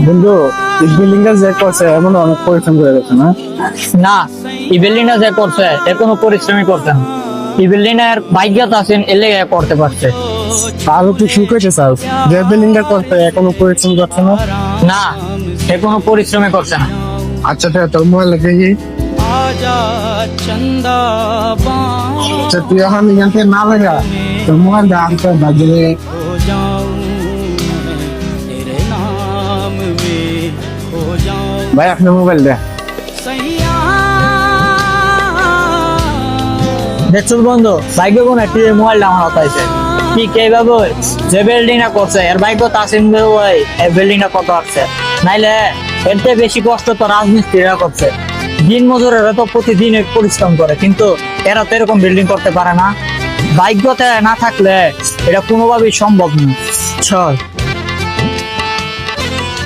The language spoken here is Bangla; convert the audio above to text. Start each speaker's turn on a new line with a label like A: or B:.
A: বন্ধু, এই বিল্ডিংটা যে করছে এমন অনেক পরিশ্রম করে গেছে না?
B: না, এই বিল্ডিংটা যে করছে এ কোনো পরিশ্রমই করছে না। এই বিল্ডিং এর ভাগ্যত আছেন এলে করতে পারছে।
A: আরো তুই কি করতে চাও? যে বিল্ডিংটা করছে এখনো পরিশ্রম করছে না?
B: না, এ কোনো পরিশ্রমই করছে না।
A: আচ্ছা ঠিক আছে, তোর মোবাইল দেখি। আচ্ছা তুই এখন এখান থেকে না লাগা, তোর মোবাইলটা আনতে বাজে। ভাই আপনার মোবাইল দে।
B: দেখছো বন্ধু, ভাগ্য কোন একটি মোবাইলটা আমার হাতে আছে। কি কে ভাবে যে বিল্ডিংটা করছে এর ভাগ্য তাসিম ভাই এই বিল্ডিংটা কত আসছে, নাইলে এর থেকে বেশি কষ্ট তো রাজমিস্ত্রিরা করছে। দিন মজুরেরা তো প্রতিদিন পরিশ্রম করে, কিন্তু এরা তো এরকম বিল্ডিং করতে পারে না। ভাগ্যতে না থাকলে এটা কোনোভাবেই সম্ভব না। চল।